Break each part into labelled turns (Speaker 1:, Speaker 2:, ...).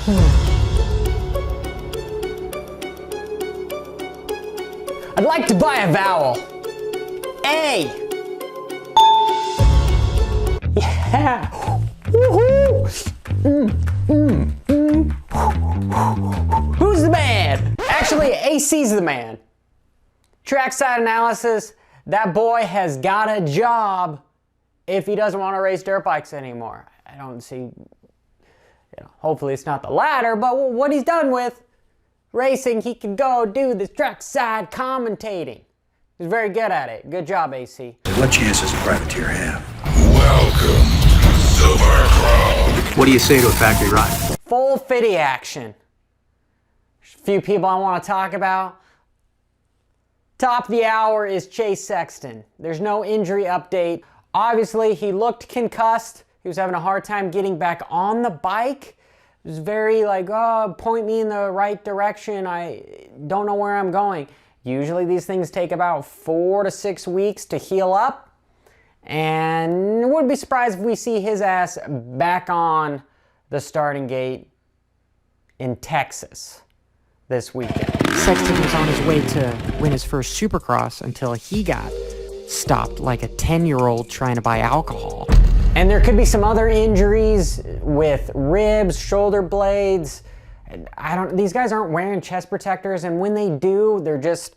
Speaker 1: I'd like to buy a vowel. A. Yeah. Woohoo! Who's the man? Actually, AC's the man. Trackside analysis, that boy has got a job if he doesn't want to race dirt bikes anymore. I don't see, hopefully it's not the latter, but what he's done with racing, he can go do this trackside commentating. He's very good at it. Good job, AC.
Speaker 2: What chance does a privateer have?
Speaker 3: Welcome to Supercross.
Speaker 2: What do you say to a factory ride?
Speaker 1: Full fitty action. There's a few people I want to talk about. Top of the hour is Chase Sexton. There's no injury update. Obviously, he looked concussed. He was having a hard time getting back on the bike. It was very like, oh, point me in the right direction. I don't know where I'm going. Usually these things take about 4 to 6 weeks to heal up. And wouldn't be surprised if we see his ass back on the starting gate in Texas this weekend.
Speaker 4: Sexton was on his way to win his first Supercross until he got stopped like a 10-year-old trying to buy alcohol.
Speaker 1: And there could be some other injuries with ribs, shoulder blades. These guys aren't wearing chest protectors, and when they do, they're just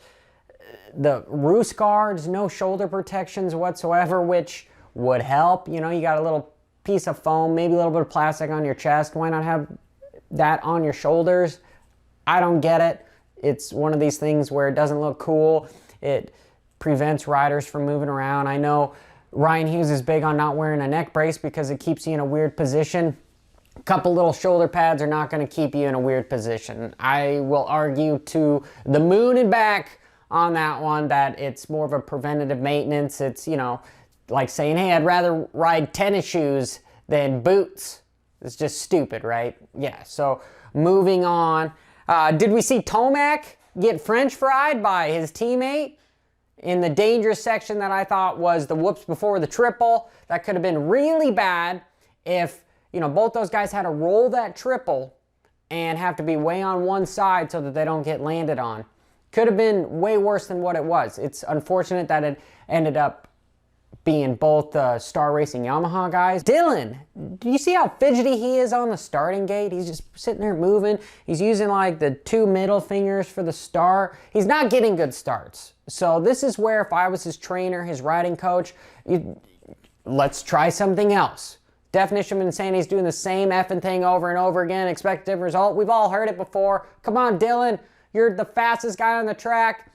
Speaker 1: the roost guards, no shoulder protections whatsoever, which would help. You got a little piece of foam, maybe a little bit of plastic on your chest. Why not have that on your shoulders? I don't get it. It's one of these things where it doesn't look cool. It prevents riders from moving around. I know Ryan Hughes is big on not wearing a neck brace because it keeps you in a weird position. A couple little shoulder pads are not going to keep you in a weird position. I will argue to the moon and back on that one that it's more of a preventative maintenance. It's, like saying, hey, I'd rather ride tennis shoes than boots. It's just stupid, right? Yeah, so moving on. Did we see Tomac get French fried by his teammate in the dangerous section that I thought was the whoops before the triple? That could have been really bad if, both those guys had to roll that triple and have to be way on one side so that they don't get landed on. Could have been way worse than what it was. It's unfortunate that it ended up being both Star Racing Yamaha guys. Dylan, do you see how fidgety he is on the starting gate? He's just sitting there moving. He's using like the 2 middle fingers for the start. He's not getting good starts. So this is where if I was his trainer, his riding coach, let's try something else. Definition of insanity is doing the same effing thing over and over again, expect a different result. We've all heard it before. Come on, Dylan. You're the fastest guy on the track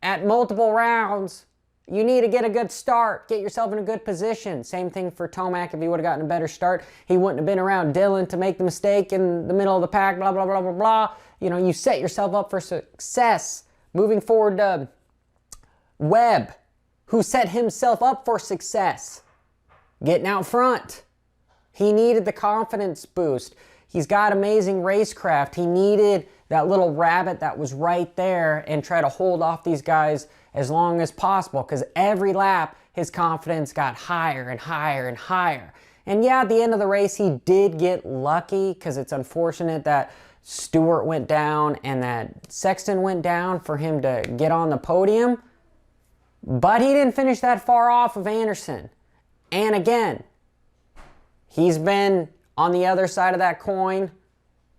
Speaker 1: at multiple rounds. You need to get a good start. Get yourself in a good position. Same thing for Tomac. If he would have gotten a better start, he wouldn't have been around Dylan to make the mistake in the middle of the pack, blah, blah, blah, blah, blah. You set yourself up for success. Moving forward to Webb, who set himself up for success. Getting out front. He needed the confidence boost. He's got amazing racecraft. He needed that little rabbit that was right there and try to hold off these guys as long as possible, because every lap his confidence got higher and higher and higher. And yeah, at the end of the race he did get lucky, because it's unfortunate that Stewart went down and that Sexton went down for him to get on the podium, but he didn't finish that far off of Anderson. And again, he's been on the other side of that coin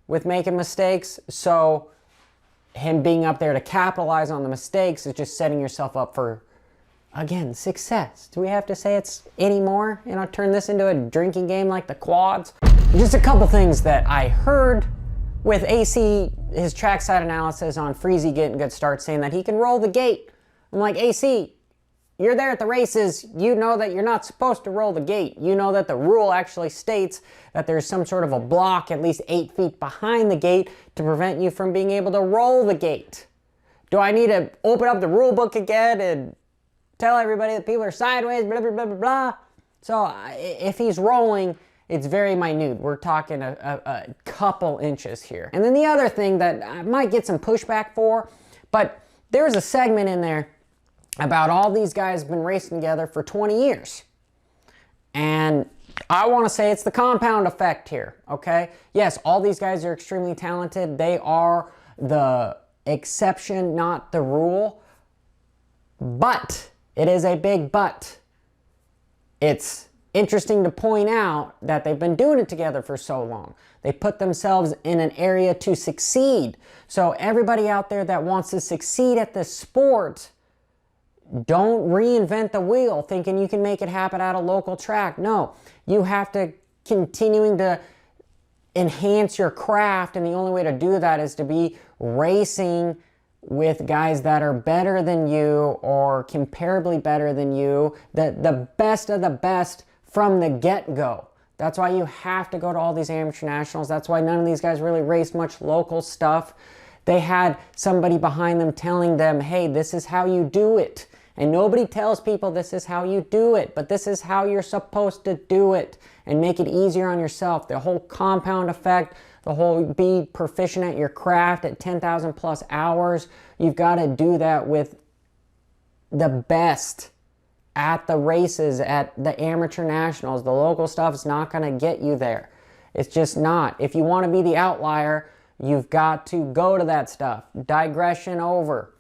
Speaker 1: with making mistakes, so him being up there to capitalize on the mistakes is just setting yourself up for, again, success. Do we have to say it's anymore? Turn this into a drinking game like the quads? Just a couple things that I heard with AC, his trackside analysis on Freezy getting good starts, saying that he can roll the gate. I'm like, AC, you're there at the races, you know that you're not supposed to roll the gate. You know that the rule actually states that there's some sort of a block at least 8 feet behind the gate to prevent you from being able to roll the gate. Do I need to open up the rule book again and tell everybody that people are sideways, blah, blah, blah, blah, blah? So if he's rolling, it's very minute. We're talking a couple inches here. And then the other thing that I might get some pushback for, but there's a segment in there about all these guys have been racing together for 20 years. And I want to say it's the compound effect here, okay? Yes, all these guys are extremely talented. They are the exception, not the rule. But, it is a big but. It's interesting to point out that they've been doing it together for so long. They put themselves in an area to succeed. So everybody out there that wants to succeed at this sport, don't reinvent the wheel thinking you can make it happen at a local track. No, you have to continuing to enhance your craft, and the only way to do that is to be racing with guys that are better than you or comparably better than you, the best of the best from the get-go. That's why you have to go to all these amateur nationals. That's why none of these guys really raced much local stuff. They had somebody behind them telling them, hey, this is how you do it. And nobody tells people this is how you do it, but this is how you're supposed to do it and make it easier on yourself. The whole compound effect, the whole be proficient at your craft at 10,000 plus hours. You've got to do that with the best at the races, at the amateur nationals. The local stuff is not going to get you there. It's just not. If you want to be the outlier, you've got to go to that stuff. Digression over.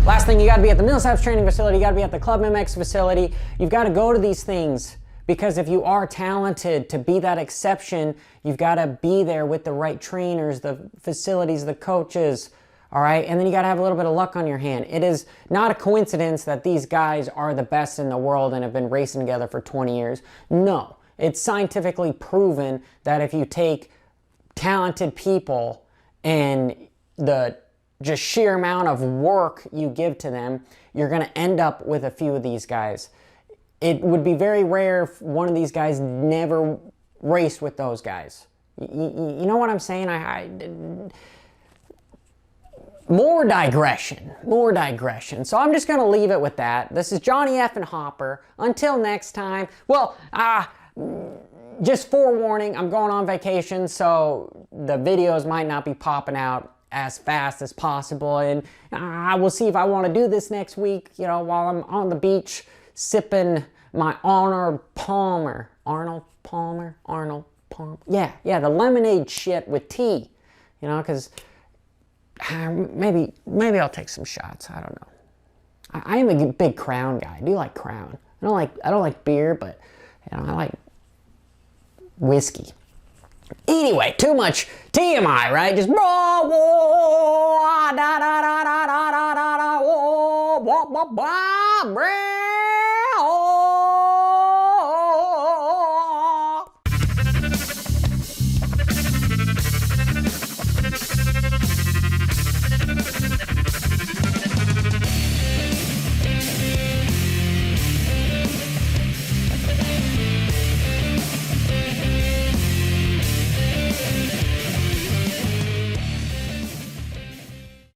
Speaker 1: Last thing, you got to be at the Millsaps training facility. You got to be at the Club MX facility. You've got to go to these things because if you are talented to be that exception, you've got to be there with the right trainers, the facilities, the coaches, all right? And then you got to have a little bit of luck on your hand. It is not a coincidence that these guys are the best in the world and have been racing together for 20 years. No, it's scientifically proven that if you take talented people and the just sheer amount of work you give to them, you're going to end up with a few of these guys. It would be very rare if one of these guys never raced with those guys. You know what I'm saying? More digression. So I'm just going to leave it with that. This is Johnny F. and Hopper. Until next time. Well, just forewarning, I'm going on vacation, so the videos might not be popping out as fast as possible, and I will see if I want to do this next week, you know, while I'm on the beach sipping my Arnold Palmer. Yeah, the lemonade shit with tea, you know, because maybe I'll take some shots. I don't know. I am a big Crown guy. I do like Crown. I don't like beer, but you know, I like whiskey. Anyway, too much TMI, right? Just